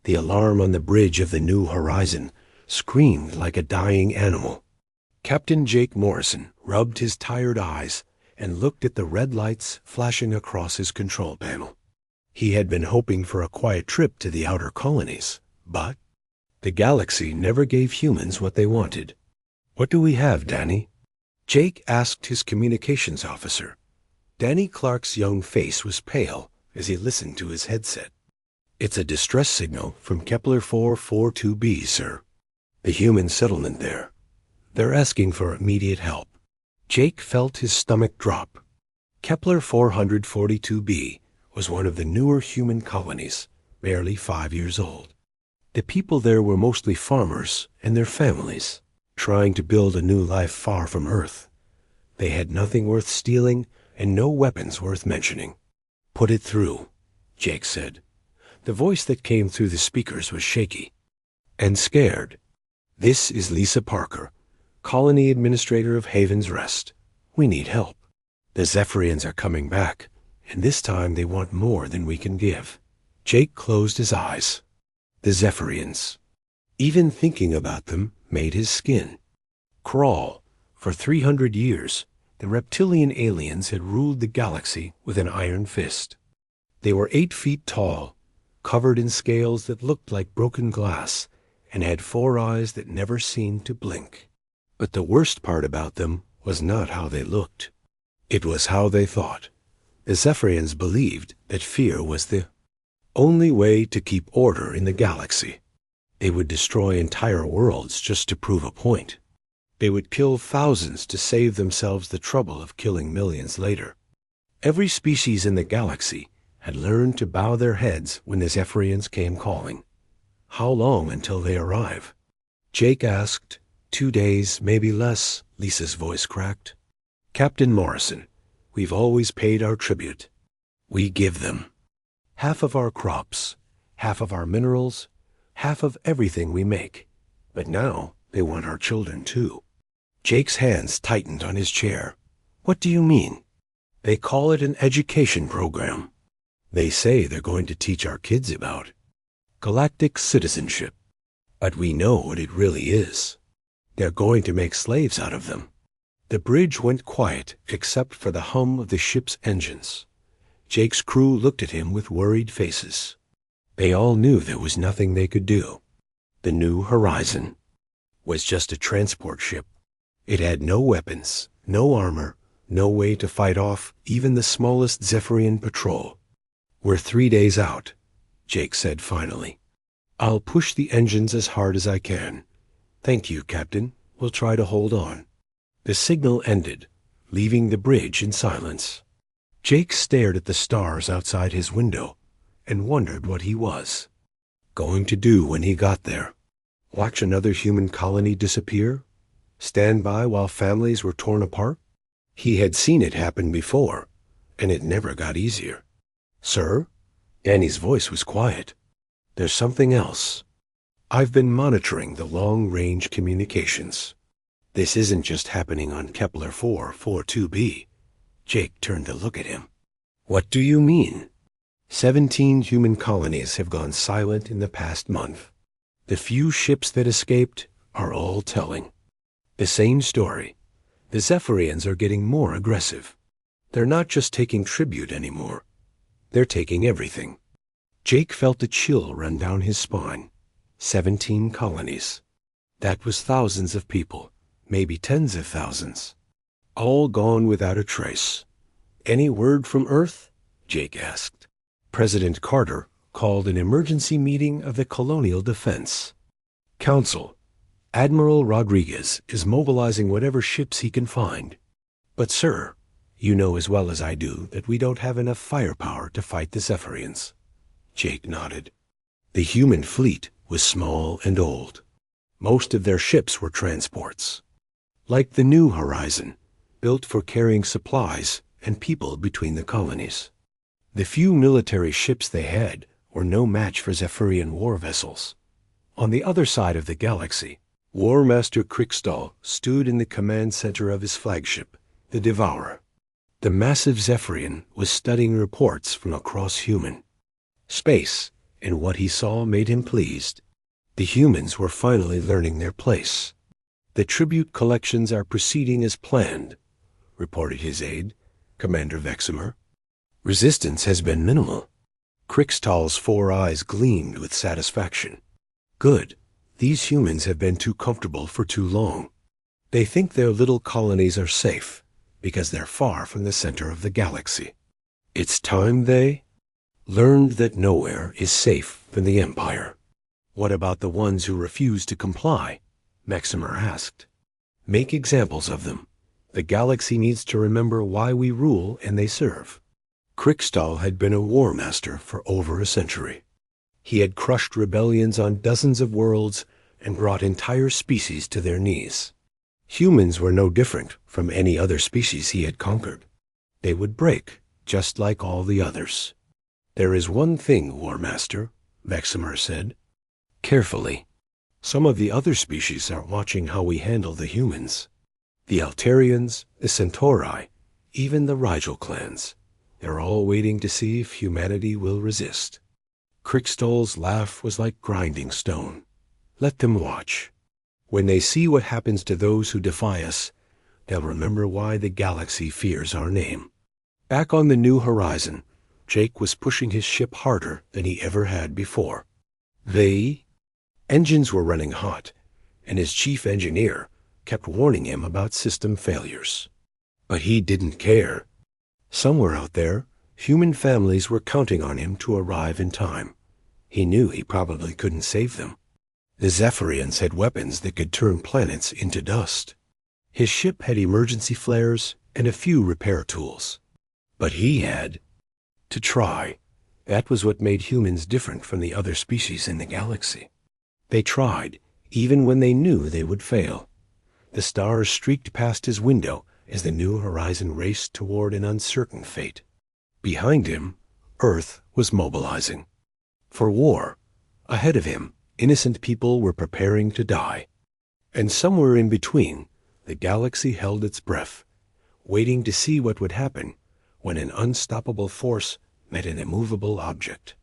The alarm on the bridge of the New Horizon screamed like a dying animal. Captain Jake Morrison rubbed his tired eyes and looked at the red lights flashing across his control panel. He had been hoping for a quiet trip to the outer colonies, but the galaxy never gave humans what they wanted. "What do we have, Danny?" Jake asked his communications officer. Danny Clark's young face was pale as he listened to his headset. "It's a distress signal from Kepler 442b, sir. The human settlement there. They're asking for immediate help." Jake felt his stomach drop. Kepler 442b was one of the newer human colonies, barely 5 years old. The people there were mostly farmers and their families, trying to build a new life far from Earth. They had nothing worth stealing and no weapons worth mentioning. "Put it through," Jake said. The voice that came through the speakers was shaky and scared. "This is Lisa Parker, Colony Administrator of Haven's Rest. We need help. The Zephyrians are coming back, and this time they want more than we can give." Jake closed his eyes. The Zephyrians. Even thinking about them made his skin crawl. For 300 years, the reptilian aliens had ruled the galaxy with an iron fist. They were 8 feet tall, covered in scales that looked like broken glass, and had 4 eyes that never seemed to blink. But the worst part about them was not how they looked. It was how they thought. The Zephyrians believed that fear was the only way to keep order in the galaxy. They would destroy entire worlds just to prove a point. They would kill thousands to save themselves the trouble of killing millions later. Every species in the galaxy had learned to bow their heads when the Zephyrians came calling. "How long until they arrive?" Jake asked. 2 days, maybe less," Lisa's voice cracked. "Captain Morrison, we've always paid our tribute. We give them half of our crops, half of our minerals, half of everything we make. But now they want our children too." Jake's hands tightened on his chair. "What do you mean?" "They call it an education program. They say they're going to teach our kids about galactic citizenship. But we know what it really is. They're going to make slaves out of them." The bridge went quiet except for the hum of the ship's engines. Jake's crew looked at him with worried faces. They all knew there was nothing they could do. The New Horizon was just a transport ship. It had no weapons, no armor, no way to fight off even the smallest Zephyrian patrol. "We're 3 days out," Jake said finally. "I'll push the engines as hard as I can. Thank you, Captain. We'll try to hold on." The signal ended, leaving the bridge in silence. Jake stared at the stars outside his window and wondered what he was going to do when he got there. Watch another human colony disappear? Stand by while families were torn apart? He had seen it happen before, and it never got easier. "Sir?" Danny's voice was quiet. "There's something else. I've been monitoring the long-range communications. This isn't just happening on Kepler 442b. Jake turned to look at him. "What do you mean?" 17 human colonies have gone silent in the past month. The few ships that escaped are all telling the same story. The Zephyrians are getting more aggressive. They're not just taking tribute anymore. They're taking everything. Jake felt a chill run down his spine. 17 colonies. That was thousands of people, maybe tens of thousands. All gone without a trace. "Any word from Earth?" Jake asked. President Carter called an emergency meeting of the Colonial Defense Council. Admiral Rodriguez is mobilizing whatever ships he can find. "But sir, you know as well as I do that we don't have enough firepower to fight the Zephyrians." Jake nodded. The human fleet was small and old. Most of their ships were transports, like the New Horizon, built for carrying supplies and people between the colonies. The few military ships they had were no match for Zephyrian war vessels. On the other side of the galaxy, War Master Krickstall stood in the command center of his flagship, the Devourer. The massive Zephyrian was studying reports from across human space and what he saw made him pleased. The humans were finally learning their place. "The tribute collections are proceeding as planned," reported his aide, Commander Veximer. "Resistance has been minimal." Krikstal's 4 eyes gleamed with satisfaction. "Good. These humans have been too comfortable for too long. They think their little colonies are safe because they're far from the center of the galaxy. It's time they learned that nowhere is safe from the Empire." "What about the ones who refuse to comply?" Veximer asked. "Make examples of them. The galaxy needs to remember why we rule and they serve." Krikstal had been a war master for over a century. He had crushed rebellions on dozens of worlds and brought entire species to their knees. Humans were no different from any other species he had conquered. They would break, just like all the others. "There is one thing, War Master," Veximer said. "Carefully. Some of the other species are watching how we handle the humans. The Altarians, the Centauri, even the Rigel clans. They're all waiting to see if humanity will resist." Krikstal's laugh was like grinding stone. "Let them watch. When they see what happens to those who defy us, they'll remember why the galaxy fears our name." Back on the New Horizon, Jake was pushing his ship harder than he ever had before. Engines were running hot, and his chief engineer kept warning him about system failures. But he didn't care. Somewhere out there, human families were counting on him to arrive in time. He knew he probably couldn't save them. The Zephyrians had weapons that could turn planets into dust. His ship had emergency flares and a few repair tools. But he had to try. That was what made humans different from the other species in the galaxy. They tried, even when they knew they would fail. The stars streaked past his window as the New Horizon raced toward an uncertain fate. Behind him, Earth was mobilizing. For war. Ahead of him, innocent people were preparing to die. And somewhere in between, the galaxy held its breath, waiting to see what would happen when an unstoppable force met an immovable object.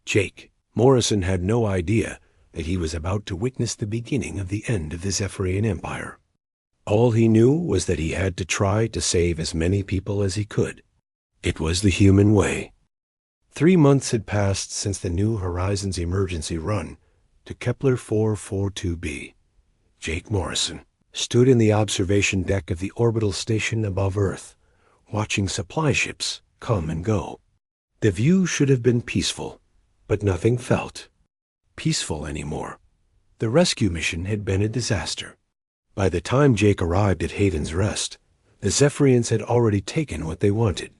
Jake Morrison had no idea that he was about to witness the beginning of the end of the Zephyrian Empire. All he knew was that he had to try to save as many people as he could. It was the human way. 3 months had passed since the New Horizons emergency run to Kepler 442b. Jake Morrison stood in the observation deck of the orbital station above Earth, watching supply ships come and go. The view should have been peaceful, but nothing felt peaceful anymore. The rescue mission had been a disaster. By the time Jake arrived at Haven's Rest, the Zephyrians had already taken what they wanted.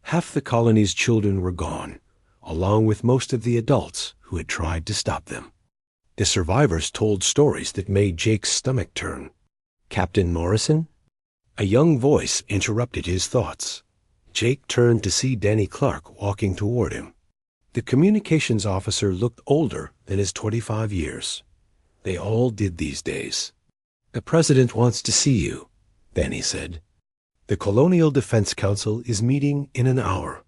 Half the colony's children were gone, along with most of the adults who had tried to stop them. The survivors told stories that made Jake's stomach turn. "Captain Morrison?" A young voice interrupted his thoughts. Jake turned to see Danny Clark walking toward him. The communications officer looked older than his 25 years. They all did these days. "The President wants to see you," Danny said. "The Colonial Defense Council is meeting in an hour."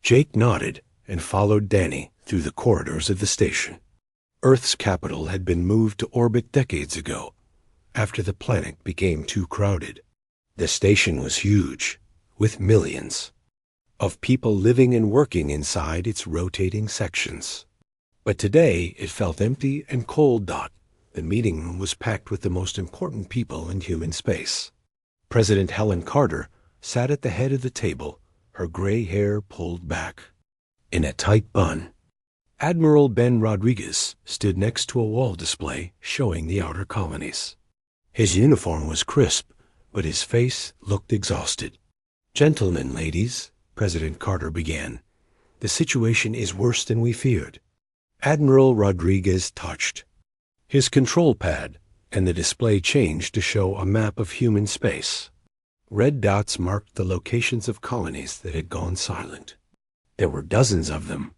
Jake nodded and followed Danny through the corridors of the station. Earth's capital had been moved to orbit decades ago, after the planet became too crowded. The station was huge, with millions of people living and working inside its rotating sections. But today it felt empty and cold. The meeting room was packed with the most important people in human space. President Helen Carter sat at the head of the table, her gray hair pulled back in a tight bun. Admiral Ben Rodriguez stood next to a wall display showing the outer colonies. His uniform was crisp, but his face looked exhausted. "Gentlemen, ladies," President Carter began, "the situation is worse than we feared." Admiral Rodriguez touched his control pad, and the display changed to show a map of human space. Red dots marked the locations of colonies that had gone silent. There were dozens of them.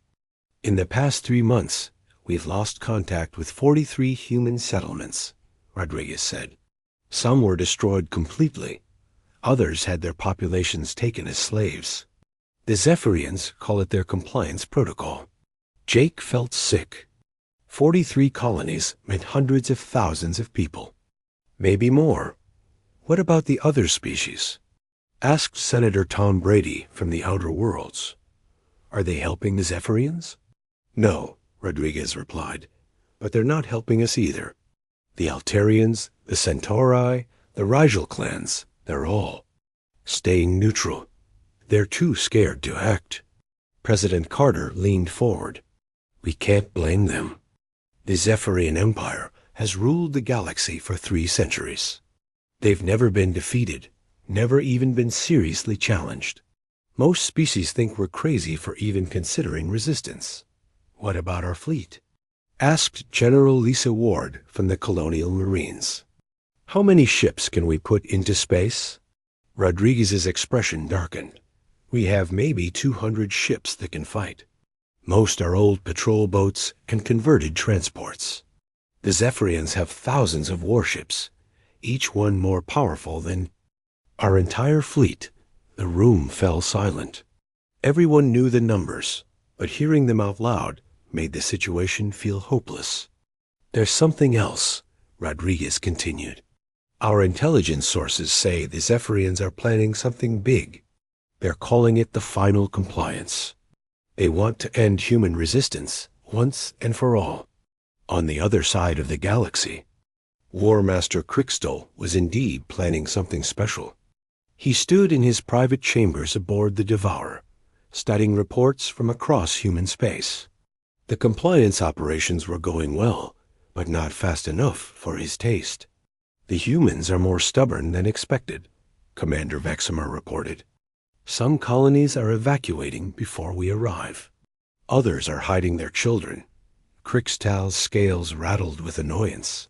"In the past 3 months, we've lost contact with 43 human settlements," Rodriguez said. "Some were destroyed completely. Others had their populations taken as slaves. The Zephyrians call it their compliance protocol. Jake felt sick. 43 colonies meant hundreds of thousands of people. Maybe more. What about the other species? Asked Senator Tom Brady from the Outer Worlds. Are they helping the Zephyrians? No, Rodriguez replied, but they're not helping us either. The Altarians, the Centauri, the Rigel clans, they're all staying neutral. They're too scared to act. President Carter leaned forward. We can't blame them. The Zephyrian Empire has ruled the galaxy for 3 centuries. They've never been defeated, never even been seriously challenged. Most species think we're crazy for even considering resistance. What about our fleet? Asked General Lisa Ward from the Colonial Marines. How many ships can we put into space? Rodriguez's expression darkened. We have maybe 200 ships that can fight. Most are old patrol boats and converted transports. The Zephyrians have thousands of warships, each one more powerful than our entire fleet. The room fell silent. Everyone knew the numbers, but hearing them out loud made the situation feel hopeless. There's something else, Rodriguez continued. Our intelligence sources say the Zephyrians are planning something big. They're calling it the final compliance. They want to end human resistance once and for all. On the other side of the galaxy, War Master Crickstall was indeed planning something special. He stood in his private chambers aboard the Devourer, studying reports from across human space. The compliance operations were going well, but not fast enough for his taste. The humans are more stubborn than expected, Commander Veximer reported. Some colonies are evacuating before we arrive. Others are hiding their children. Crickstall's scales rattled with annoyance.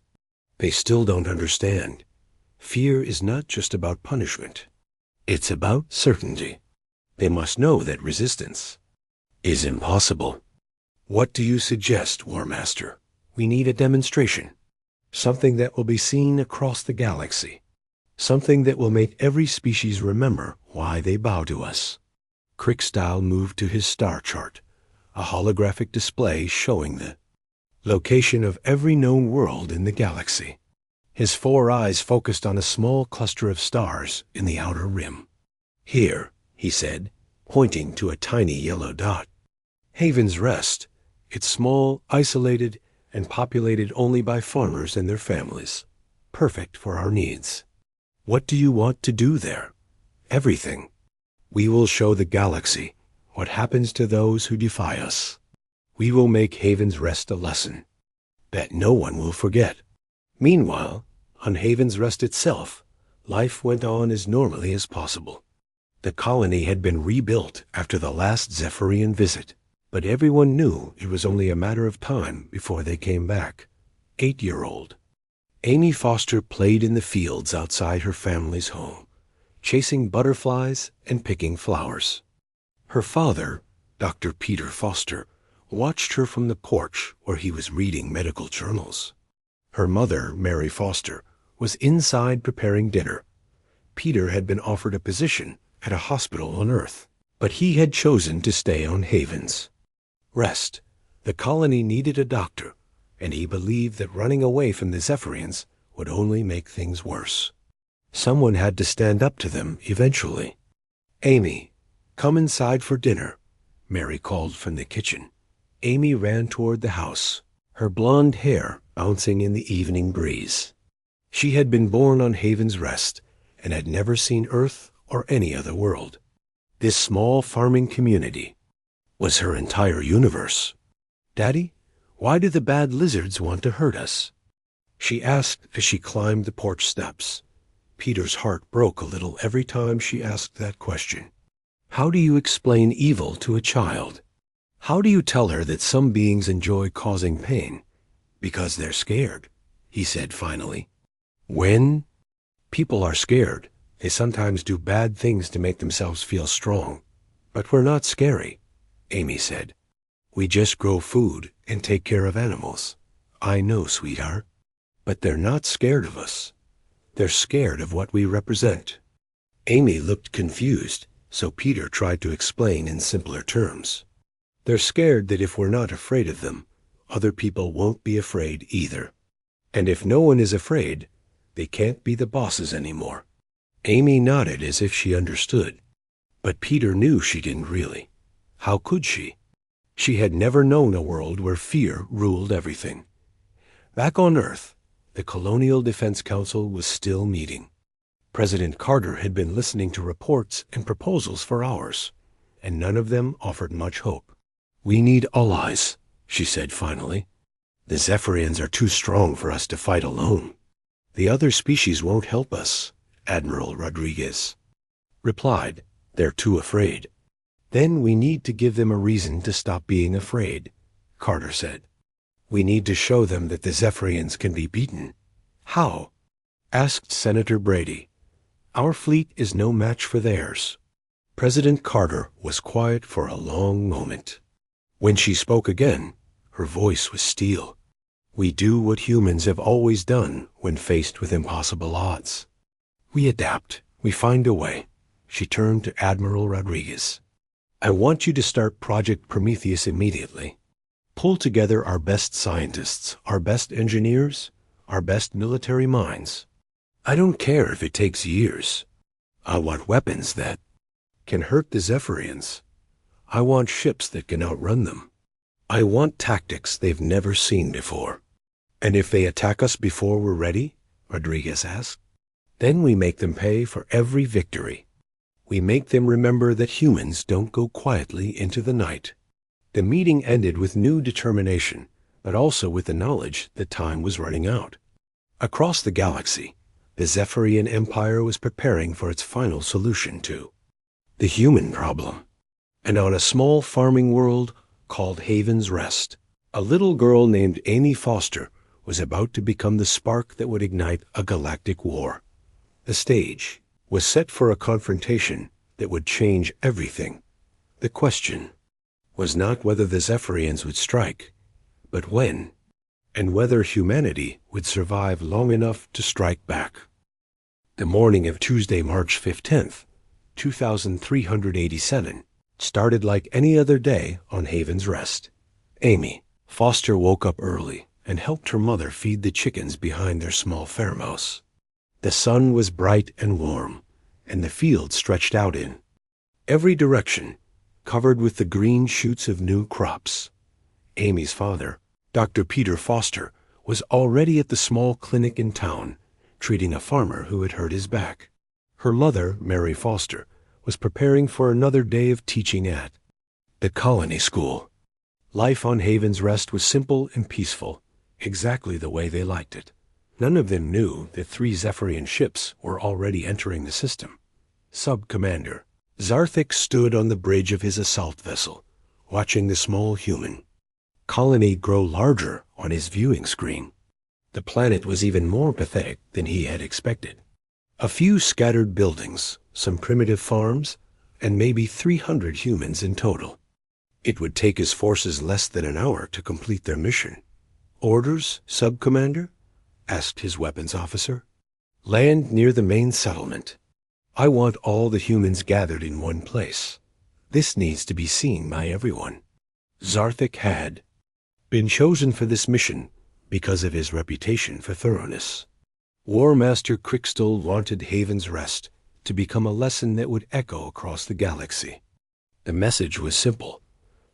They still don't understand. Fear is not just about punishment. It's about certainty. They must know that resistance is impossible. What do you suggest, War Master? We need a demonstration. Something that will be seen across the galaxy. Something that will make every species remember why they bow to us. Crickstall moved to his star chart, a holographic display showing the location of every known world in the galaxy. His 4 eyes focused on a small cluster of stars in the outer rim. Here, he said, pointing to a tiny yellow dot. Haven's Rest. It's small, isolated, and populated only by farmers and their families. Perfect for our needs. What do you want to do there? Everything. We will show the galaxy what happens to those who defy us. We will make Haven's Rest a lesson that no one will forget. Meanwhile, on Haven's Rest itself, life went on as normally as possible. The colony had been rebuilt after the last Zephyrian visit, but everyone knew it was only a matter of time before they came back. 8-year-old Amy Foster played in the fields outside her family's home, chasing butterflies and picking flowers. Her father, Dr. Peter Foster, watched her from the porch where he was reading medical journals. Her mother, Mary Foster, was inside preparing dinner. Peter had been offered a position at a hospital on Earth, but he had chosen to stay on Haven's Rest. The colony needed a doctor, and he believed that running away from the Zephyrians would only make things worse. Someone had to stand up to them eventually. Amy, come inside for dinner, Mary called from the kitchen. Amy ran toward the house, her blonde hair bouncing in the evening breeze. She had been born on Haven's Rest and had never seen Earth or any other world. This small farming community was her entire universe. Daddy, why do the bad lizards want to hurt us? She asked as she climbed the porch steps. Peter's heart broke a little every time she asked that question. How do you explain evil to a child? How do you tell her that some beings enjoy causing pain? Because they're scared, he said finally. When people are scared, they sometimes do bad things to make themselves feel strong. But we're not scary, Amy said. We just grow food and take care of animals. I know, sweetheart. But they're not scared of us. They're scared of what we represent. Amy looked confused, so Peter tried to explain in simpler terms. They're scared that if we're not afraid of them, other people won't be afraid either. And if no one is afraid, they can't be the bosses anymore." Amy nodded as if she understood. But Peter knew she didn't really. How could she? She had never known a world where fear ruled everything. Back on Earth, the Colonial Defense Council was still meeting. President Carter had been listening to reports and proposals for hours, and none of them offered much hope. "We need allies," she said finally. "The Zephyrians are too strong for us to fight alone." "The other species won't help us," Admiral Rodriguez replied. "They're too afraid." "Then we need to give them a reason to stop being afraid," Carter said. "We need to show them that the Zephyrians can be beaten." "How?" asked Senator Brady. "Our fleet is no match for theirs." President Carter was quiet for a long moment. When she spoke again, her voice was steel. "We do what humans have always done when faced with impossible odds. We adapt. We find a way." She turned to Admiral Rodriguez. "I want you to start Project Prometheus immediately. Pull together our best scientists, our best engineers, our best military minds. I don't care if it takes years. I want weapons that can hurt the Zephyrians. I want ships that can outrun them. I want tactics they've never seen before." "And if they attack us before we're ready?" Rodriguez asked. "Then we make them pay for every victory. We make them remember that humans don't go quietly into the night." The meeting ended with new determination, but also with the knowledge that time was running out. Across the galaxy, the Zephyrian Empire was preparing for its final solution to the human problem. And on a small farming world called Haven's Rest, a little girl named Amy Foster was about to become the spark that would ignite a galactic war. The stage was set for a confrontation that would change everything. The question was not whether the Zephyrians would strike, but when, and whether humanity would survive long enough to strike back. The morning of Tuesday, March 15th, 2387, started like any other day on Haven's Rest. Amy Foster woke up early and helped her mother feed the chickens behind their small farmhouse. The sun was bright and warm, and the field stretched out in every direction, covered with the green shoots of new crops. Amy's father, Dr. Peter Foster, was already at the small clinic in town, treating a farmer who had hurt his back. Her mother, Mary Foster, was preparing for another day of teaching at the colony school. Life on Haven's Rest was simple and peaceful, exactly the way they liked it. None of them knew that 3 Zephyrian ships were already entering the system. Sub-Commander Zarthik stood on the bridge of his assault vessel, watching the small human colony grow larger on his viewing screen. The planet was even more pathetic than he had expected. A few scattered buildings, some primitive farms, and maybe 300 humans in total. It would take his forces less than an hour to complete their mission. "Orders, Sub-Commander?" asked his weapons officer. "Land near the main settlement. I want all the humans gathered in one place. This needs to be seen by everyone." Zarthik had been chosen for this mission because of his reputation for thoroughness. War Master Crickstall wanted Haven's Rest to become a lesson that would echo across the galaxy. The message was simple.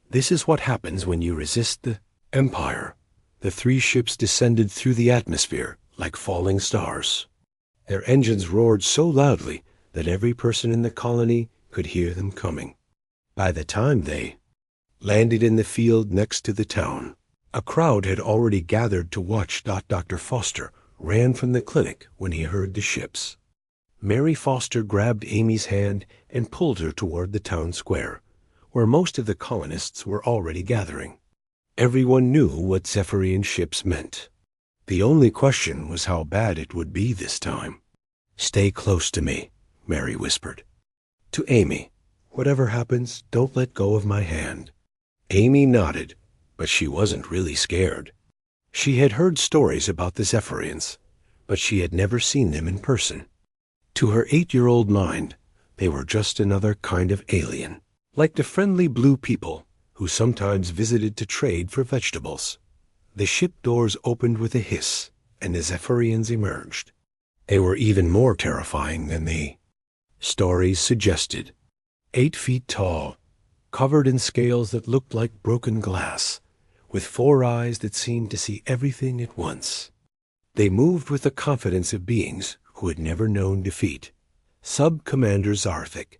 This is what happens when you resist the Empire. The 3 ships descended through the atmosphere like falling stars. Their engines roared so loudly that every person in the colony could hear them coming. By the time they landed in the field next to the town, a crowd had already gathered to watch. Dr. Foster ran from the clinic when he heard the ships. Mary Foster grabbed Amy's hand and pulled her toward the town square, where most of the colonists were already gathering. Everyone knew what Zephyrian ships meant. The only question was how bad it would be this time. "Stay close to me," Mary whispered. To Amy, "Whatever happens, don't let go of my hand." Amy nodded, but she wasn't really scared. She had heard stories about the Zephyrians, but she had never seen them in person. To her 8-year-old mind, they were just another kind of alien, like the friendly blue people who sometimes visited to trade for vegetables. The ship doors opened with a hiss, and the Zephyrians emerged. They were even more terrifying than the stories suggested. 8 feet tall, covered in scales that looked like broken glass, with 4 eyes that seemed to see everything at once. They moved with the confidence of beings who had never known defeat. Sub-Commander Zarthik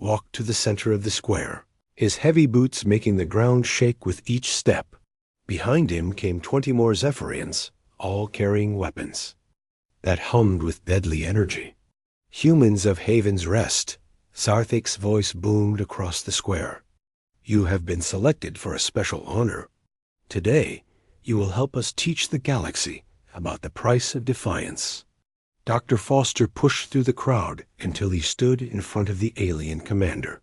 walked to the center of the square, his heavy boots making the ground shake with each step. Behind him came 20 more Zephyrians, all carrying weapons that hummed with deadly energy. Humans of Haven's Rest, Zarthik's voice boomed across the square. You have been selected for a special honor. Today, you will help us teach the galaxy about the price of defiance. Dr. Foster pushed through the crowd until he stood in front of the alien commander.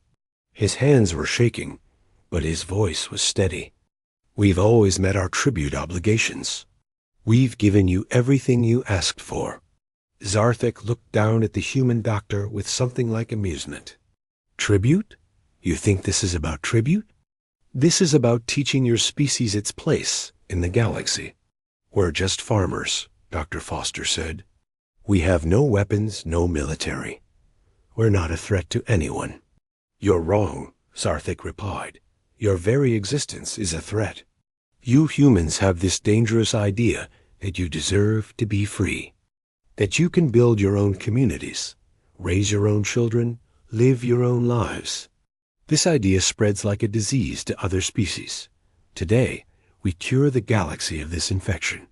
His hands were shaking, but his voice was steady. We've always met our tribute obligations. We've given you everything you asked for. Zarthik looked down at the human doctor with something like amusement. Tribute? You think this is about tribute? This is about teaching your species its place in the galaxy. We're just farmers, Dr. Foster said. We have no weapons, no military. We're not a threat to anyone. You're wrong, Zarthik replied. Your very existence is a threat. You humans have this dangerous idea that you deserve to be free, that you can build your own communities, raise your own children, live your own lives. This idea spreads like a disease to other species. Today, we cure the galaxy of this infection.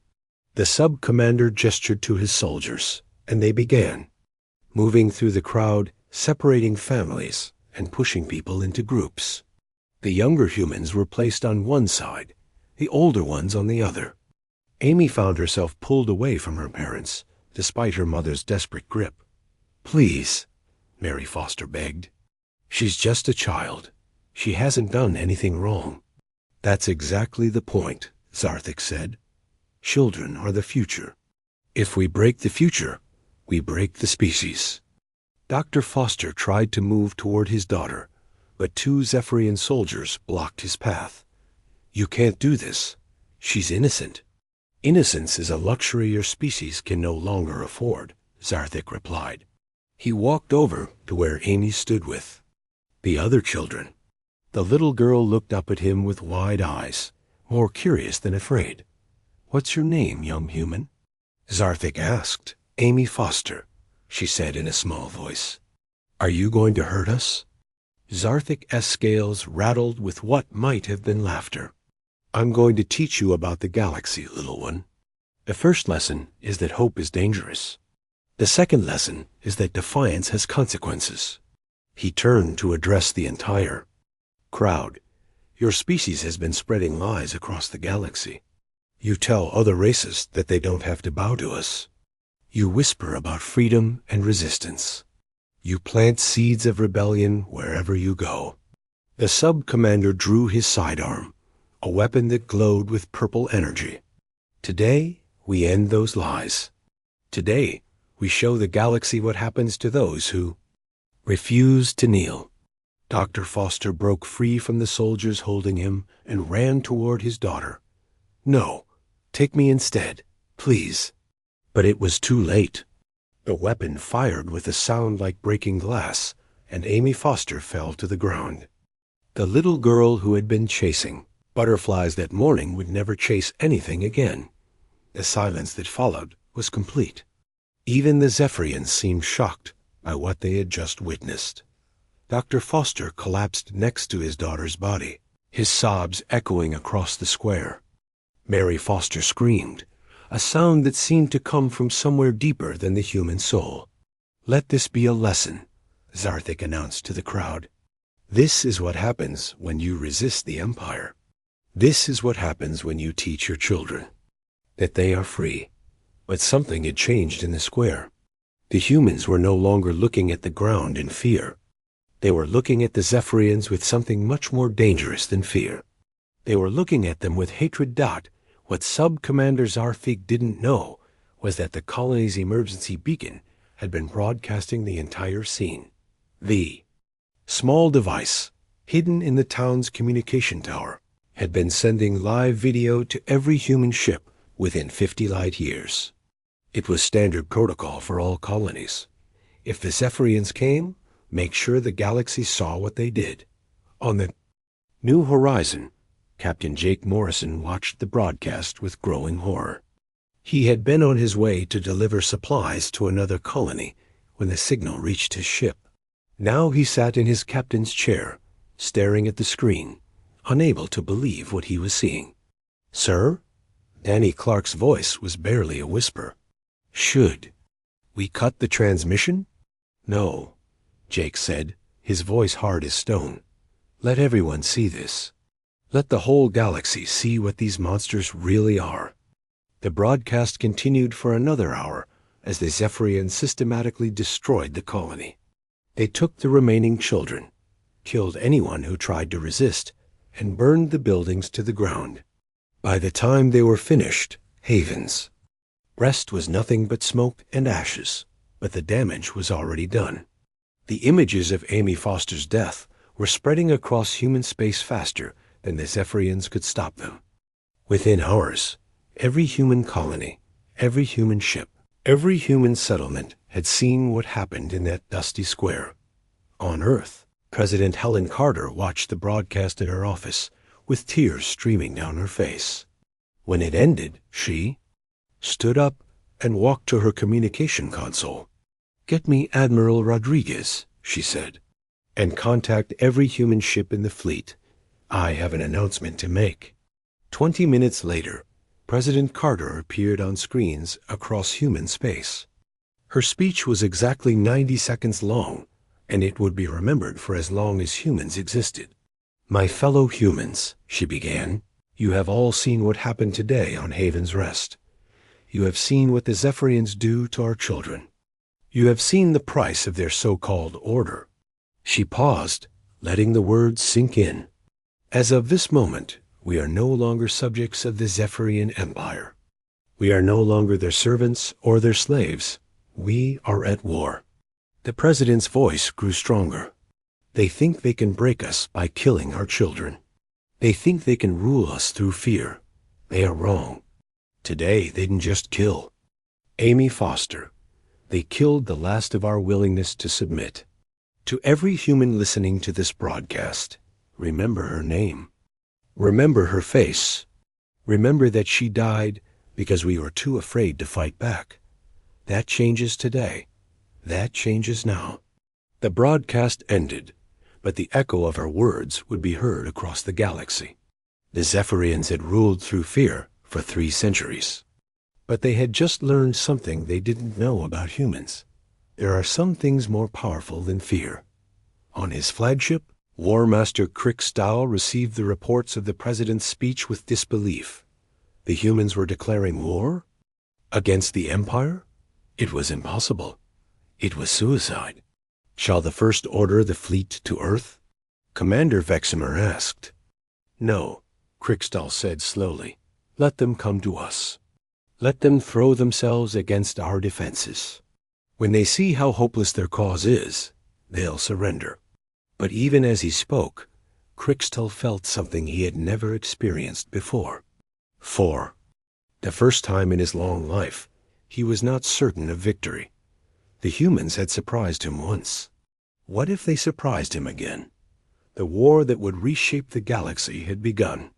The sub-commander gestured to his soldiers, and they began, moving through the crowd, separating families, and pushing people into groups. The younger humans were placed on one side, the older ones on the other. Amy found herself pulled away from her parents, despite her mother's desperate grip. Please, Mary Foster begged. She's just a child. She hasn't done anything wrong. That's exactly the point, Zarthik said. Children are the future. If we break the future, we break the species. Dr. Foster tried to move toward his daughter, but 2 Zephyrian soldiers blocked his path. You can't do this. She's innocent. Innocence is a luxury your species can no longer afford, Zarthik replied. He walked over to where Amy stood with the other children. The little girl looked up at him with wide eyes, more curious than afraid. What's your name, young human? Zarthik asked. Amy Foster, she said in a small voice. Are you going to hurt us? Zarthik's scales rattled with what might have been laughter. I'm going to teach you about the galaxy, little one. The first lesson is that hope is dangerous. The second lesson is that defiance has consequences. He turned to address the entire crowd. Your species has been spreading lies across the galaxy. You tell other races that they don't have to bow to us. You whisper about freedom and resistance. You plant seeds of rebellion wherever you go. The sub-commander drew his sidearm, a weapon that glowed with purple energy. Today, we end those lies. Today, we show the galaxy what happens to those who refuse to kneel. Dr. Foster broke free from the soldiers holding him and ran toward his daughter. No, take me instead, please. But it was too late. The weapon fired with a sound like breaking glass, and Amy Foster fell to the ground. The little girl who had been chasing butterflies that morning would never chase anything again. The silence that followed was complete. Even the Zephyrians seemed shocked by what they had just witnessed. Dr. Foster collapsed next to his daughter's body, his sobs echoing across the square. Mary Foster screamed, a sound that seemed to come from somewhere deeper than the human soul. Let this be a lesson, Zarthik announced to the crowd. This is what happens when you resist the Empire. This is what happens when you teach your children that they are free. But something had changed in the square. The humans were no longer looking at the ground in fear. They were looking at the Zephyrians with something much more dangerous than fear. They were looking at them with hatred. What Sub-Commander Zarthik didn't know was that the colony's emergency beacon had been broadcasting the entire scene. The small device, hidden in the town's communication tower, had been sending live video to every human ship within 50 light years. It was standard protocol for all colonies. If the Zephyrians came, make sure the galaxy saw what they did. On the New Horizon, Captain Jake Morrison watched the broadcast with growing horror. He had been on his way to deliver supplies to another colony when the signal reached his ship. Now he sat in his captain's chair, staring at the screen, unable to believe what he was seeing. "Sir?" Danny Clark's voice was barely a whisper. "Should we cut the transmission?" "No," Jake said, his voice hard as stone. "Let everyone see this. Let the whole galaxy see what these monsters really are." The broadcast continued for another hour as the Zephyrians systematically destroyed the colony. They took the remaining children, killed anyone who tried to resist, and burned the buildings to the ground. By the time they were finished, Haven's rest was nothing but smoke and ashes, but the damage was already done. The images of Amy Foster's death were spreading across human space faster than the Zephyrians could stop them. Within hours, every human colony, every human ship, every human settlement had seen what happened in that dusty square. On Earth, President Helen Carter watched the broadcast in her office, with tears streaming down her face. When it ended, she stood up and walked to her communication console. "Get me Admiral Rodriguez," she said, "and contact every human ship in the fleet. I have an announcement to make." 20 minutes later, President Carter appeared on screens across human space. Her speech was exactly 90 seconds long, and it would be remembered for as long as humans existed. "My fellow humans," she began, "you have all seen what happened today on Haven's Rest. You have seen what the Zephyrians do to our children. You have seen the price of their so-called order." She paused, letting the words sink in. "As of this moment, we are no longer subjects of the Zephyrian Empire. We are no longer their servants or their slaves. We are at war." The president's voice grew stronger. "They think they can break us by killing our children. They think they can rule us through fear. They are wrong. Today they didn't just kill Amy Foster. They killed the last of our willingness to submit. To every human listening to this broadcast, remember her name. Remember her face. Remember that she died because we were too afraid to fight back. That changes today. That changes now." The broadcast ended, but the echo of her words would be heard across the galaxy. The Zephyrians had ruled through fear for 3 centuries. But they had just learned something they didn't know about humans. There are some things more powerful than fear. On his flagship, War Master Crickstow received the reports of the president's speech with disbelief. The humans were declaring war? Against the Empire? It was impossible. It was suicide. "Shall the First order the fleet to Earth?" Commander Veximer asked. "No," Crickstow said slowly. "Let them come to us. Let them throw themselves against our defenses. When they see how hopeless their cause is, they'll surrender." But even as he spoke, Crickstow felt something he had never experienced before. For the first time in his long life, he was not certain of victory. The humans had surprised him once. What if they surprised him again? The war that would reshape the galaxy had begun,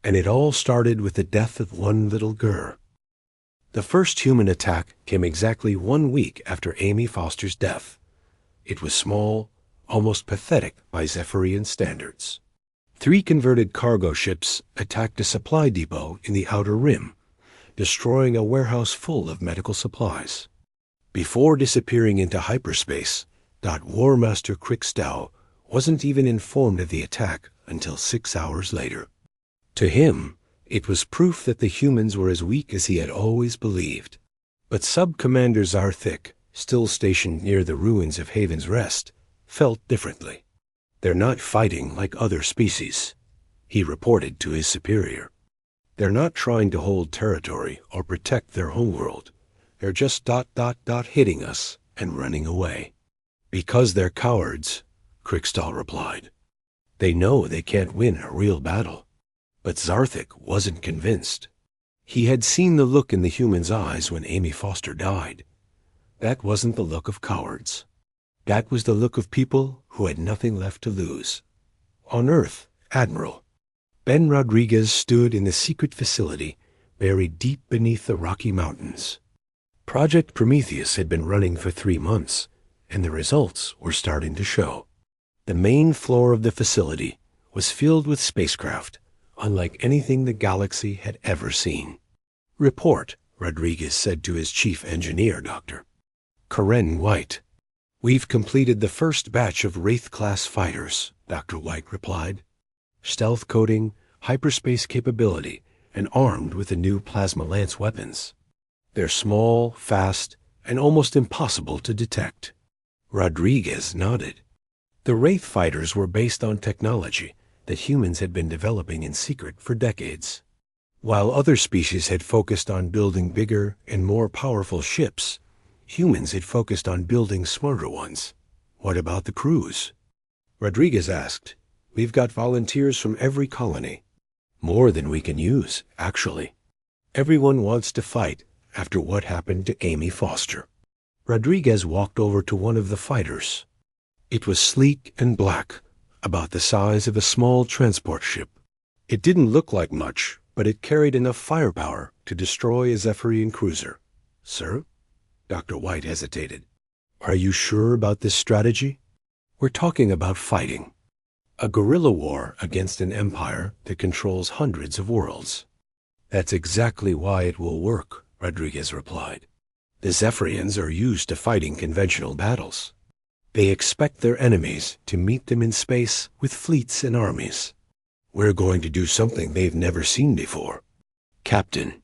and it all started with the death of one little girl. The first human attack came exactly 1 week after Amy Foster's death. It was small, almost pathetic by Zephyrian standards. 3 converted cargo ships attacked a supply depot in the Outer Rim, destroying a warehouse full of medical supplies. Before disappearing into hyperspace, War Master Crickstow wasn't even informed of the attack until 6 hours later. To him, it was proof that the humans were as weak as he had always believed. But Sub-Commander Zarthik, still stationed near the ruins of Haven's Rest, felt differently. "They're not fighting like other species," he reported to his superior. "They're not trying to hold territory or protect their homeworld. They're just hitting us and running away." "Because they're cowards," Crickstow replied. They know they can't win a real battle. But Zarthik wasn't convinced. He had seen the look in the humans' eyes when Amy Foster died. That wasn't the look of cowards. That was the look of people who had nothing left to lose. On Earth, Admiral Ben Rodriguez stood in the secret facility buried deep beneath the Rocky Mountains. Project Prometheus had been running for 3 months, and the results were starting to show. The main floor of the facility was filled with spacecraft, unlike anything the galaxy had ever seen. "Report," Rodriguez said to his chief engineer, Dr. Karen White. "We've completed the first batch of Wraith-class fighters," Dr. White replied. "Stealth coating, hyperspace capability, and armed with the new plasma lance weapons. They're small, fast, and almost impossible to detect." Rodriguez nodded. The Wraith fighters were based on technology that humans had been developing in secret for decades. While other species had focused on building bigger and more powerful ships, humans had focused on building smarter ones. "What about the crews?" Rodriguez asked. "We've got volunteers from every colony. More than we can use, actually. Everyone wants to fight after what happened to Amy Foster." Rodriguez walked over to one of the fighters. It was sleek and black, about the size of a small transport ship. It didn't look like much, but it carried enough firepower to destroy a Zephyrian cruiser. "Sir?" Dr. White hesitated. "Are you sure about this strategy?" "We're talking about fighting. A guerrilla war against an empire that controls hundreds of worlds." "That's exactly why it will work," Rodriguez replied. "The Zephyrians are used to fighting conventional battles. They expect their enemies to meet them in space with fleets and armies. We're going to do something they've never seen before." "Captain."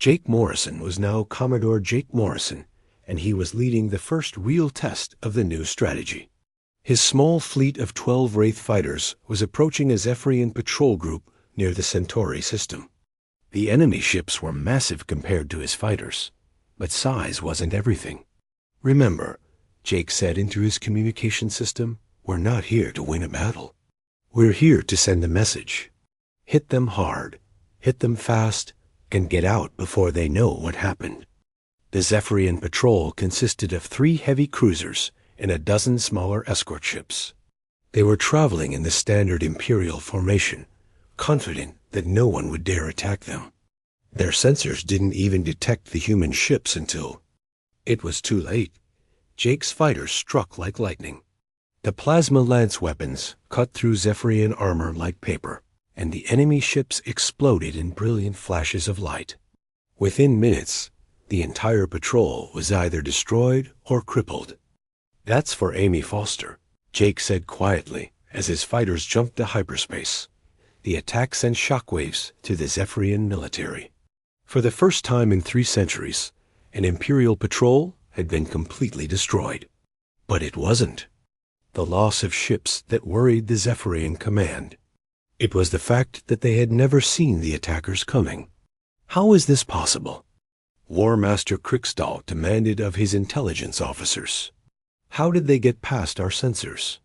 Jake Morrison was now Commodore Jake Morrison, and he was leading the first real test of the new strategy. His small fleet of 12 Wraith fighters was approaching a Zephyrian patrol group near the Centauri system. The enemy ships were massive compared to his fighters, but size wasn't everything. "Remember," Jake said into his communication system, "we're not here to win a battle. We're here to send a message. Hit them hard, hit them fast, and get out before they know what happened." The Zephyrian patrol consisted of 3 heavy cruisers and a dozen smaller escort ships. They were traveling in the standard Imperial formation, confident that no one would dare attack them. Their sensors didn't even detect the human ships until it was too late. Jake's fighters struck like lightning. The plasma lance weapons cut through Zephyrian armor like paper, and the enemy ships exploded in brilliant flashes of light. Within minutes, the entire patrol was either destroyed or crippled. "That's for Amy Foster," Jake said quietly as his fighters jumped to hyperspace. The attack sent shockwaves to the Zephyrian military. For the first time in 3 centuries, an Imperial patrol had been completely destroyed. But it wasn't the loss of ships that worried the Zephyrian command. It was the fact that they had never seen the attackers coming. How is this possible? War Master Kriksdal demanded of his intelligence officers. "How did they get past our sensors?"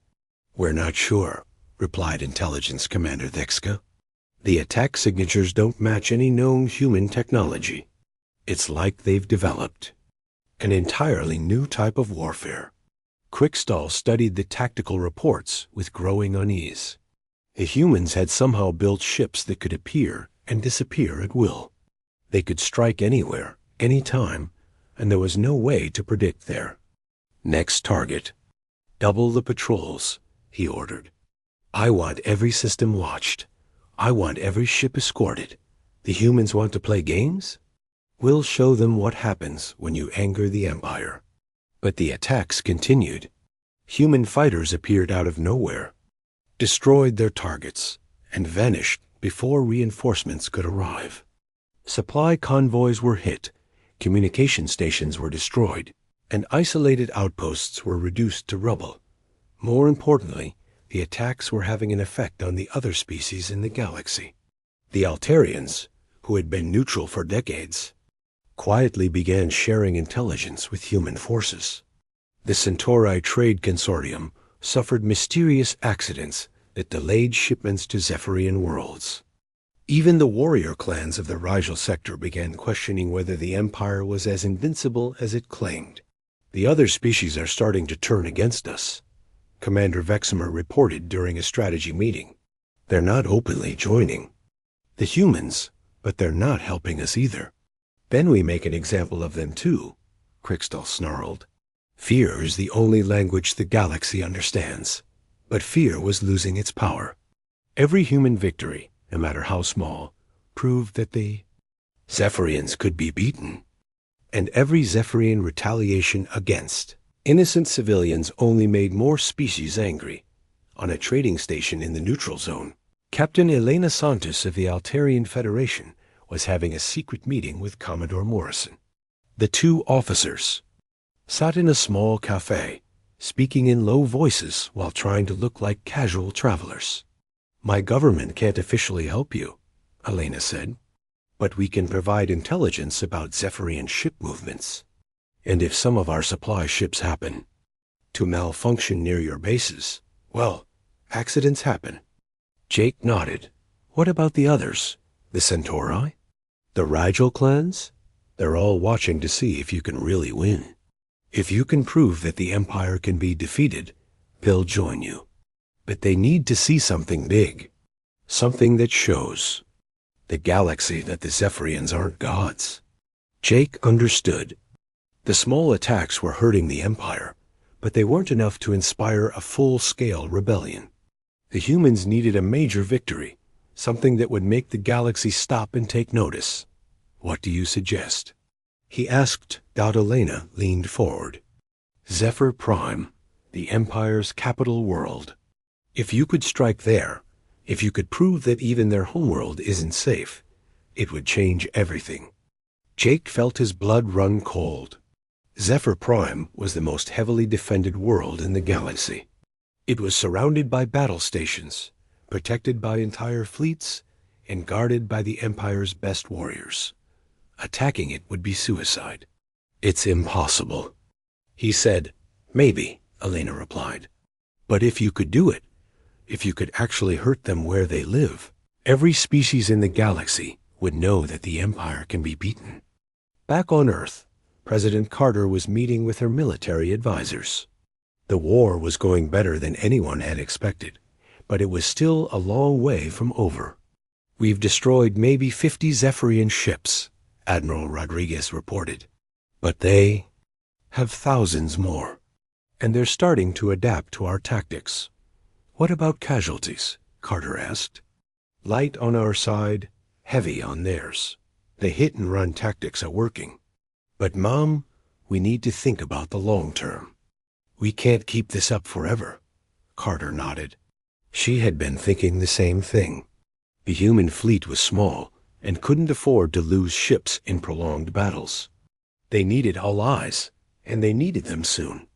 "We're not sure," replied Intelligence Commander Thexka. "The attack signatures don't match any known human technology. It's like they've developed an entirely new type of warfare." Kriksdal studied the tactical reports with growing unease. The humans had somehow built ships that could appear and disappear at will. They could strike anywhere, any time, and there was no way to predict their next target. "Double the patrols," he ordered. "I want every system watched. I want every ship escorted. The humans want to play games? We'll show them what happens when you anger the Empire." But the attacks continued. Human fighters appeared out of nowhere, destroyed their targets, and vanished before reinforcements could arrive. Supply convoys were hit, communication stations were destroyed, and isolated outposts were reduced to rubble. More importantly, the attacks were having an effect on the other species in the galaxy. The Altarians, who had been neutral for decades, quietly began sharing intelligence with human forces. The Centauri Trade Consortium suffered mysterious accidents that delayed shipments to Zephyrian worlds. Even the warrior clans of the Rigel sector began questioning whether the Empire was as invincible as it claimed. "The other species are starting to turn against us," Commander Veximer reported during a strategy meeting. "They're not openly joining. The humans, but they're not helping us either." "Then we make an example of them too," Crystal snarled. "Fear is the only language the galaxy understands." But fear was losing its power. Every human victory, no matter how small, proved that the Zephyrians could be beaten. And every Zephyrian retaliation against innocent civilians only made more species angry. On a trading station in the neutral zone, Captain Elena Santos of the Altarian Federation was having a secret meeting with Commodore Morrison. The two officers sat in a small cafe, speaking in low voices while trying to look like casual travelers. "My government can't officially help you," Elena said, "but we can provide intelligence about Zephyrian ship movements. And if some of our supply ships happen to malfunction near your bases, well, accidents happen." Jake nodded. "What about the others? The Centauri? The Rigel clans? They're all watching to see if you can really win. If you can prove that the Empire can be defeated, they'll join you. But they need to see something big. Something that shows the galaxy that the Zephyrians aren't gods." Jake understood. The small attacks were hurting the Empire, but they weren't enough to inspire a full-scale rebellion. The humans needed a major victory, something that would make the galaxy stop and take notice. "What do you suggest?" he asked. Elena leaned forward. "Zephyr Prime, the Empire's capital world. If you could strike there, if you could prove that even their homeworld isn't safe, it would change everything." Jake felt his blood run cold. Zephyr Prime was the most heavily defended world in the galaxy. It was surrounded by battle stations, protected by entire fleets, and guarded by the Empire's best warriors. Attacking it would be suicide. "It's impossible," he said. "Maybe," Elena replied. "But if you could do it, if you could actually hurt them where they live, every species in the galaxy would know that the Empire can be beaten." Back on Earth, President Carter was meeting with her military advisors. The war was going better than anyone had expected, but it was still a long way from over. "We've destroyed maybe 50 Zephyrian ships," Admiral Rodriguez reported. "But they have thousands more, and they're starting to adapt to our tactics." "What about casualties?" Carter asked. "Light on our side, heavy on theirs. The hit-and-run tactics are working. But, Mom, we need to think about the long term. We can't keep this up forever." Carter nodded. She had been thinking the same thing. The human fleet was small and couldn't afford to lose ships in prolonged battles. They needed allies, and they needed them soon.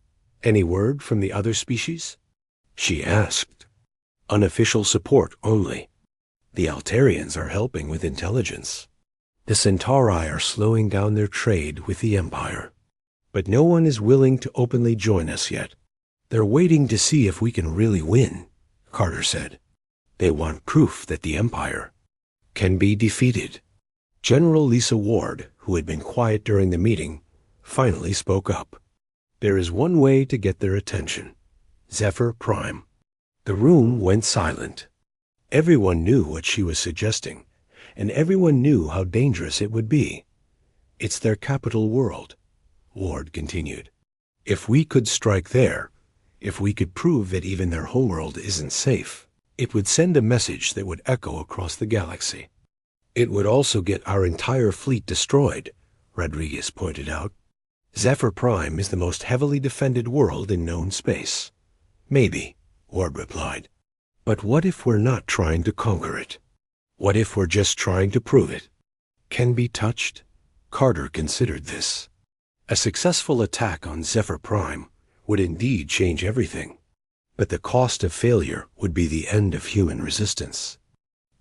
"Any word from the other species?" she asked. "Unofficial support only. The Altarians are helping with intelligence. The Centauri are slowing down their trade with the Empire. But no one is willing to openly join us yet. They're waiting to see if we can really win," Carter said. "They want proof that the Empire can be defeated." General Lisa Ward, who had been quiet during the meeting, finally spoke up. "There is one way to get their attention. Zephyr Prime." The room went silent. Everyone knew what she was suggesting, and everyone knew how dangerous it would be. "It's their capital world," Ward continued. "If we could strike there, if we could prove that even their homeworld isn't safe, it would send a message that would echo across the galaxy. It would also get our entire fleet destroyed," Rodriguez pointed out. "Zephyr Prime is the most heavily defended world in known space." "Maybe," Ward replied. "But what if we're not trying to conquer it? What if we're just trying to prove it can be touched?" Carter considered this. A successful attack on Zephyr Prime would indeed change everything, but the cost of failure would be the end of human resistance.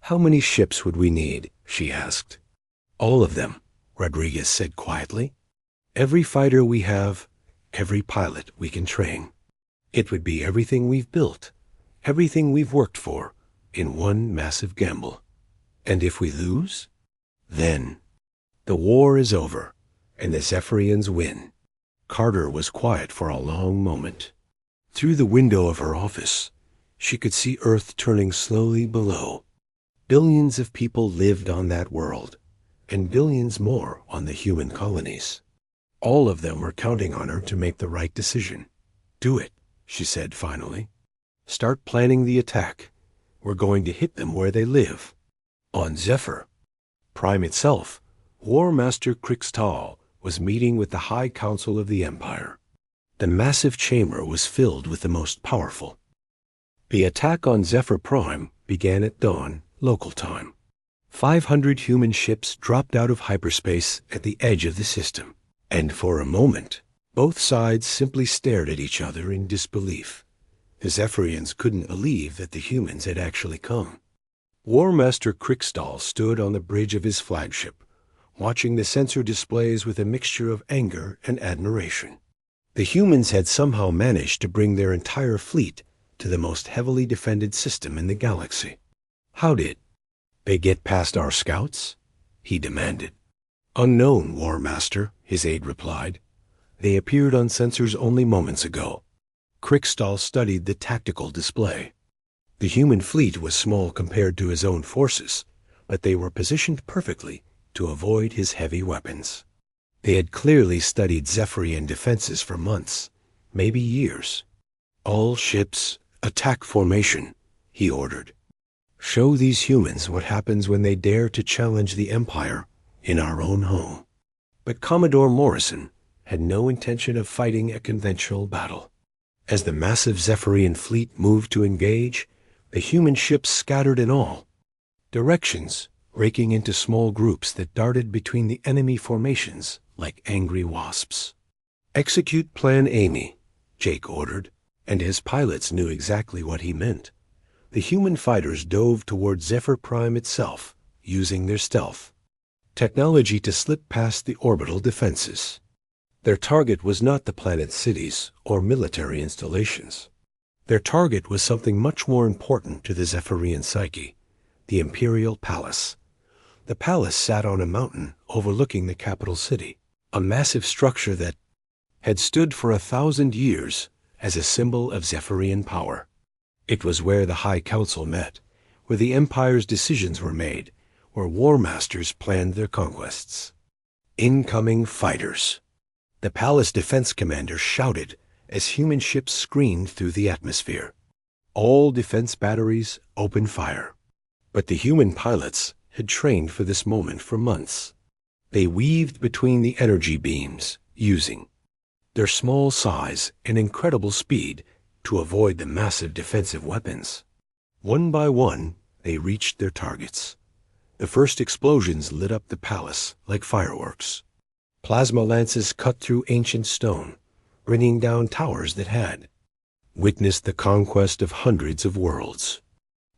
"How many ships would we need?" she asked. "All of them," Rodriguez said quietly. "Every fighter we have, every pilot we can train. It would be everything we've built, everything we've worked for, in one massive gamble. And if we lose? Then the war is over, and the Zephyrians win. Carter was quiet for a long moment. Through the window of her office, she could see Earth turning slowly below. Billions of people lived on that world, and billions more on the human colonies. All of them were counting on her to make the right decision. Do it, she said finally. Start planning the attack. We're going to hit them where they live. On Zephyr Prime itself, War Master Krixtal was meeting with the High Council of the Empire. The massive chamber was filled with the most powerful. The attack on Zephyr Prime began at dawn, local time. 500 human ships dropped out of hyperspace at the edge of the system, and for a moment, both sides simply stared at each other in disbelief. The Zephyrians couldn't believe that the humans had actually come. War Master Krixtal stood on the bridge of his flagship, watching the sensor displays with a mixture of anger and admiration. The humans had somehow managed to bring their entire fleet to the most heavily defended system in the galaxy. How did they get past our scouts? He demanded. Unknown, War Master, his aide replied. They appeared on sensors only moments ago. Krixtal studied the tactical display. The human fleet was small compared to his own forces, but they were positioned perfectly to avoid his heavy weapons. They had clearly studied Zephyrian defenses for months, maybe years. All ships, attack formation, he ordered. Show these humans what happens when they dare to challenge the Empire in our own home. But Commodore Morrison had no intention of fighting a conventional battle. As the massive Zephyrian fleet moved to engage, the human ships scattered in all directions, raking into small groups that darted between the enemy formations like angry wasps. Execute Plan Amy, Jake ordered, and his pilots knew exactly what he meant. The human fighters dove toward Zephyr Prime itself, using their stealth technology to slip past the orbital defenses. Their target was not the planet's cities or military installations. Their target was something much more important to the Zephyrian psyche, the Imperial Palace. The palace sat on a mountain overlooking the capital city, a massive structure that had stood for 1,000 years as a symbol of Zephyrian power. It was where the High Council met, where the Empire's decisions were made, where war masters planned their conquests. Incoming fighters. The palace defense commander shouted as human ships screamed through the atmosphere. All defense batteries open fire. But the human pilots had trained for this moment for months. They weaved between the energy beams, using their small size and incredible speed to avoid the massive defensive weapons. One by one, they reached their targets. The first explosions lit up the palace like fireworks. Plasma lances cut through ancient stone, bringing down towers that had witnessed the conquest of hundreds of worlds.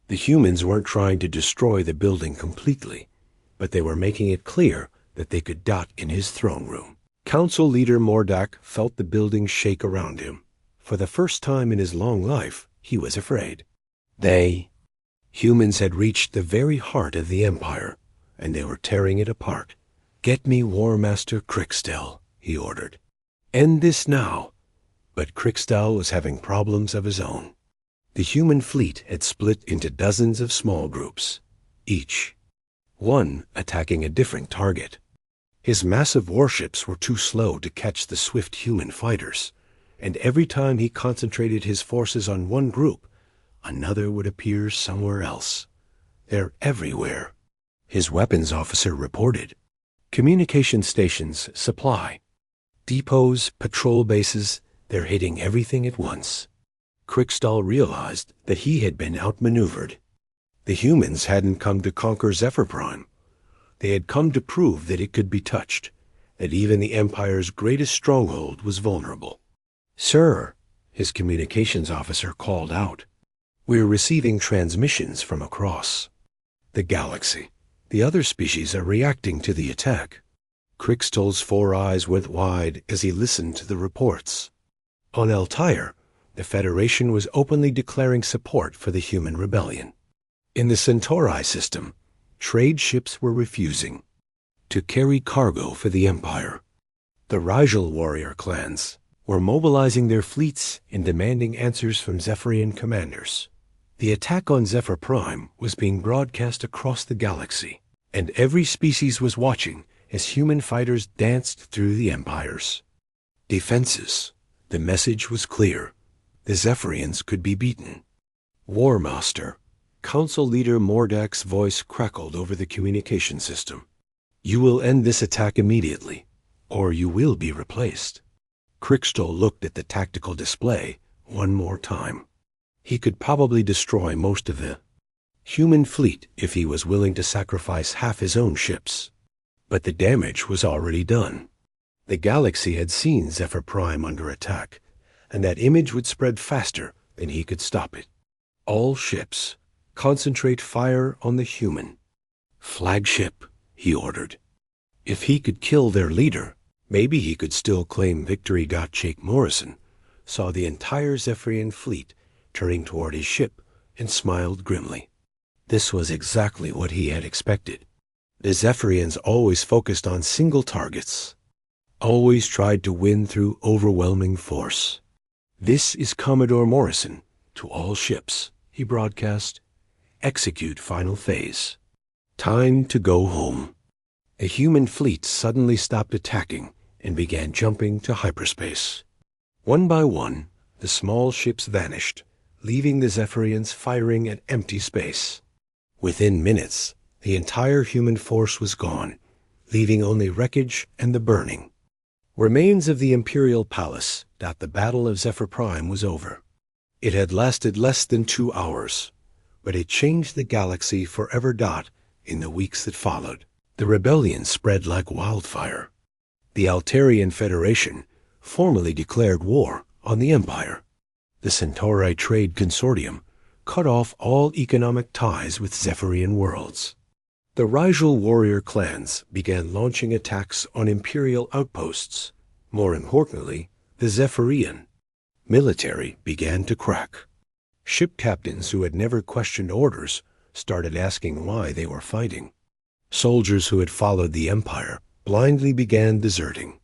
The humans weren't trying to destroy the building completely, but they were making it clear that they could dot in his throne room. Council leader Mordak felt the building shake around him. For the first time in his long life, he was afraid. Humans had reached the very heart of the Empire, and they were tearing it apart. Get me War Master Krixtal, he ordered. End this now. But Krixtal was having problems of his own. The human fleet had split into dozens of small groups, each one attacking a different target. His massive warships were too slow to catch the swift human fighters, and every time he concentrated his forces on one group, another would appear somewhere else. They're everywhere, his weapons officer reported. Communication stations, supply depots, patrol bases, they're hitting everything at once. Krixtal realized that he had been outmaneuvered. The humans hadn't come to conquer Zephyr Prime. They had come to prove that it could be touched, that even the Empire's greatest stronghold was vulnerable. Sir, his communications officer called out. We're receiving transmissions from across the galaxy. The other species are reacting to the attack. Krixtal's 4 eyes went wide as he listened to the reports. On Altair, the Federation was openly declaring support for the human rebellion. In the Centauri system, trade ships were refusing to carry cargo for the Empire. The Rigel warrior clans were mobilizing their fleets and demanding answers from Zephyrian commanders. The attack on Zephyr Prime was being broadcast across the galaxy, and every species was watching as human fighters danced through the empires. Defenses. The message was clear. The Zephyrians could be beaten. War Master. Council Leader Mordak's voice crackled over the communication system. You will end this attack immediately, or you will be replaced. Crystal looked at the tactical display one more time. He could probably destroy most of the human fleet if he was willing to sacrifice half his own ships. But the damage was already done. The galaxy had seen Zephyr Prime under attack, and that image would spread faster than he could stop it. All ships, concentrate fire on the human flagship, he ordered. If he could kill their leader, maybe he could still claim victory. Jake Morrison saw the entire Zephyrian fleet turning toward his ship and smiled grimly. This was exactly what he had expected. The Zephyrians always focused on single targets, always tried to win through overwhelming force. This is Commodore Morrison to all ships, he broadcast. Execute final phase. Time to go home. A human fleet suddenly stopped attacking and began jumping to hyperspace. One by one, the small ships vanished, leaving the Zephyrians firing at empty space. Within minutes, the entire human force was gone, leaving only wreckage and the burning remains of the Imperial Palace. The Battle of Zephyr Prime was over. It had lasted less than 2 hours, but it changed the galaxy forever. In the weeks that followed, the rebellion spread like wildfire. The Altarian Federation formally declared war on the Empire. The Centauri Trade Consortium cut off all economic ties with Zephyrian worlds. The Rigel warrior clans began launching attacks on Imperial outposts. More importantly, the Zephyrian military began to crack. Ship captains who had never questioned orders started asking why they were fighting. Soldiers who had followed the Empire blindly began deserting.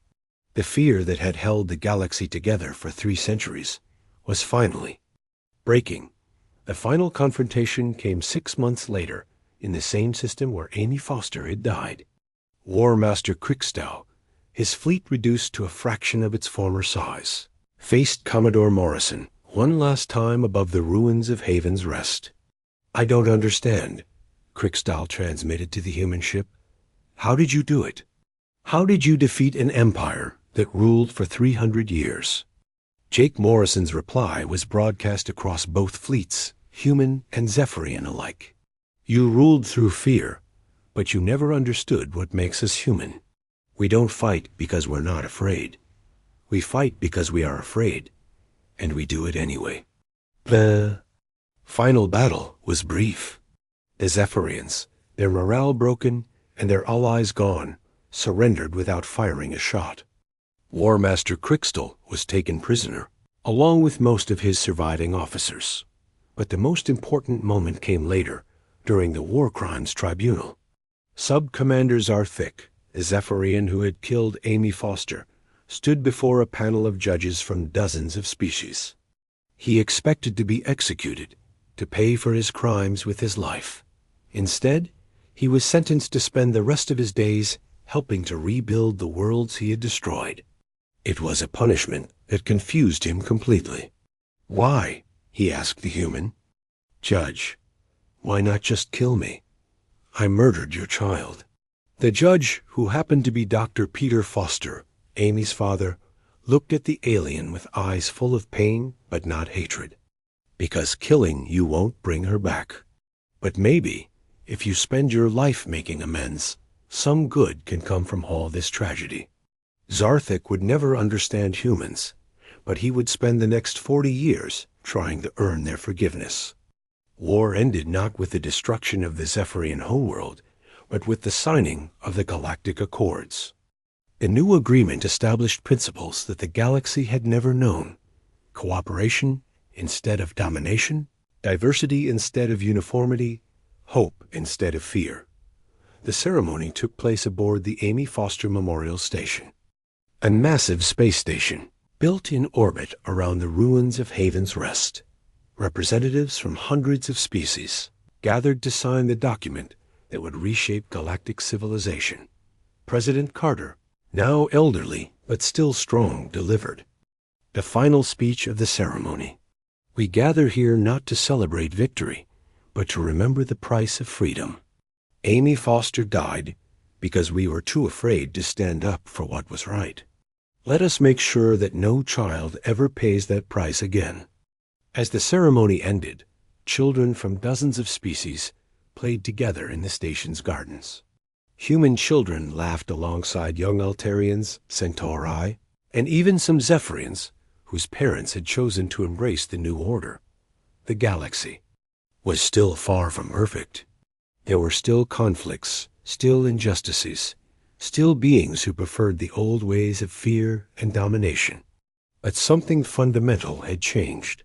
The fear that had held the galaxy together for 3 centuries was finally breaking. The final confrontation came 6 months later in the same system where Amy Foster had died. War Master Crickstow, his fleet reduced to a fraction of its former size, faced Commodore Morrison one last time above the ruins of Haven's Rest. I don't understand, Crickstow transmitted to the human ship. How did you do it? How did you defeat an empire that ruled for 300 years? Jake Morrison's reply was broadcast across both fleets, human and Zephyrian alike. You ruled through fear, but you never understood what makes us human. We don't fight because we're not afraid. We fight because we are afraid, and we do it anyway. The final battle was brief. The Zephyrians, their morale broken and their allies gone, surrendered without firing a shot. War Master Crystal was taken prisoner, along with most of his surviving officers. But the most important moment came later, during the War Crimes Tribunal. Sub-Commander Zarthik, a Zephyrian who had killed Amy Foster, stood before a panel of judges from dozens of species. He expected to be executed, to pay for his crimes with his life. Instead, he was sentenced to spend the rest of his days helping to rebuild the worlds he had destroyed. It was a punishment that confused him completely. Why? He asked the human. Judge, why not just kill me? I murdered your child. The judge, who happened to be Dr. Peter Foster, Amy's father, looked at the alien with eyes full of pain but not hatred. Because killing you won't bring her back. But maybe, if you spend your life making amends, some good can come from all this tragedy. Zarthik would never understand humans, but he would spend the next 40 years trying to earn their forgiveness. War ended not with the destruction of the Zephyrian homeworld, but with the signing of the Galactic Accords. A new agreement established principles that the galaxy had never known. cooperation instead of domination, diversity instead of uniformity, hope instead of fear. The ceremony took place aboard the Amy Foster Memorial Station, a massive space station built in orbit around the ruins of Haven's Rest. Representatives from hundreds of species gathered to sign the document that would reshape galactic civilization. President Carter, now elderly but still strong, delivered the final speech of the ceremony. We gather here not to celebrate victory, but to remember the price of freedom. Amy Foster died because we were too afraid to stand up for what was right. Let us make sure that no child ever pays that price again. As the ceremony ended, children from dozens of species played together in the station's gardens. Human children laughed alongside young Altarians, Centauri, and even some Zephyrians whose parents had chosen to embrace the new order. The galaxy was still far from perfect. There were still conflicts, still injustices, still beings who preferred the old ways of fear and domination. But something fundamental had changed.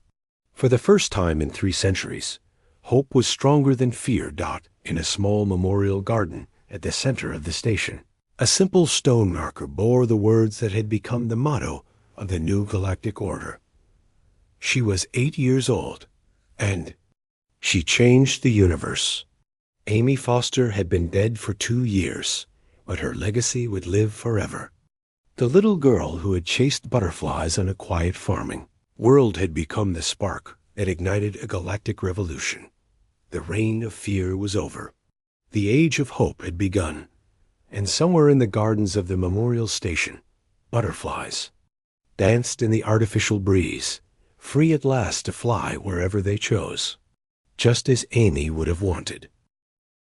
For the first time in 3 centuries, hope was stronger than fear. In a small memorial garden at the center of the station, a simple stone marker bore the words that had become the motto of the new galactic order. She was 8 years old, and she changed the universe. Amy Foster had been dead for 2 years, but her legacy would live forever. The little girl who had chased butterflies on a quiet farming world had become the spark that ignited a galactic revolution. The reign of fear was over. The age of hope had begun, and somewhere in the gardens of the memorial station, butterflies danced in the artificial breeze, free at last to fly wherever they chose, just as Amy would have wanted.